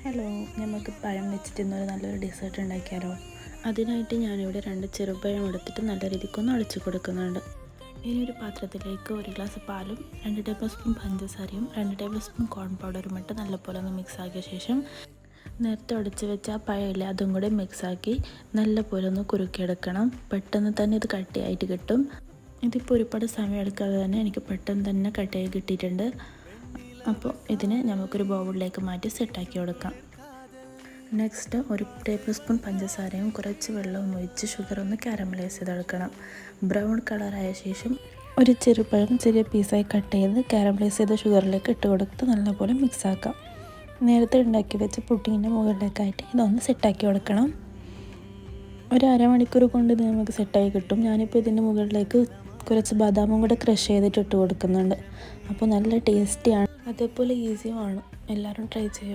Hello, നമുക്ക് പഴം വെച്ചിട്ട് ഇന്നൊരു നല്ലൊരു ഡെസേർട്ട് ഉണ്ടാക്കിയാലോ? അതിനായിട്ട് ഞാനിവിടെ 2 ചെറുപഴം എടുത്തിട്ട് നല്ല രീതിക്കൊന്ന് അടിച്ചു കൊടുക്കുന്നുണ്ട്. ഇനി ഒരു പാത്രത്തിലേക്ക് 1 ഗ്ലാസ് പാലും 2 ടേബിൾ സ്പൂൺ പഞ്ചസാരയും 2 ടേബിൾ സ്പൂൺ കോൺ പൗഡറും ഇട്ട് നല്ലപോലെ ഒന്ന് മിക്സ് ആക്കിയ ശേഷം നേരത്തെ ഉടച്ച് വെച്ച ആ പഴമില്ല അതും കൂടെ മിക്സാക്കി നല്ലപോലെ ഒന്ന് കുറുക്കിയെടുക്കണം. പെട്ടെന്ന് തന്നെ ഇത് കട്ടിയായിട്ട് കിട്ടും. ഇതിപ്പോൾ ഒരുപാട് സമയം എടുക്കാതെ തന്നെ എനിക്ക് പെട്ടെന്ന് തന്നെ കട്ടിയായി കിട്ടിയിട്ടുണ്ട്. അപ്പോൾ ഇതിനെ നമുക്കൊരു ബൗളിലേക്ക് മാറ്റി സെറ്റാക്കി കൊടുക്കാം. നെക്സ്റ്റ് 1 ടേബിൾ സ്പൂൺ പഞ്ചസാരയും കുറച്ച് വെള്ളവും ഒഴിച്ച് ഷുഗർ ഒന്ന് കാരമലൈസ് ചെയ്തെടുക്കണം. ബ്രൗൺ കളറായ ശേഷം ഒരു ചെറുപഴം ചെറിയ പീസായി കട്ട് ചെയ്ത് കാരമലൈസ് ചെയ്ത ഷുഗറിലേക്ക് ഇട്ട് കൊടുത്ത് നല്ലപോലെ മിക്സാക്കാം. നേരത്തെ ഉണ്ടാക്കി വെച്ച പുഡിങ്ങിൻ്റെ മുകളിലേക്കായിട്ട് ഇതൊന്ന് സെറ്റാക്കി കൊടുക്കണം. ഒരു അരമണിക്കൂർ കൊണ്ട് ഇത് നമുക്ക് സെറ്റായി കിട്ടും. ഞാനിപ്പോൾ ഇതിൻ്റെ മുകളിലേക്ക് കുറച്ച് ബദാമും കൂടെ ക്രഷ് ചെയ്തിട്ട് ഇട്ട് കൊടുക്കുന്നുണ്ട്. അപ്പോൾ നല്ല ടേസ്റ്റിയാണ്, അതേപോലെ ഈസിയുമാണ്. എല്ലാവരും ട്രൈ ചെയ്യും.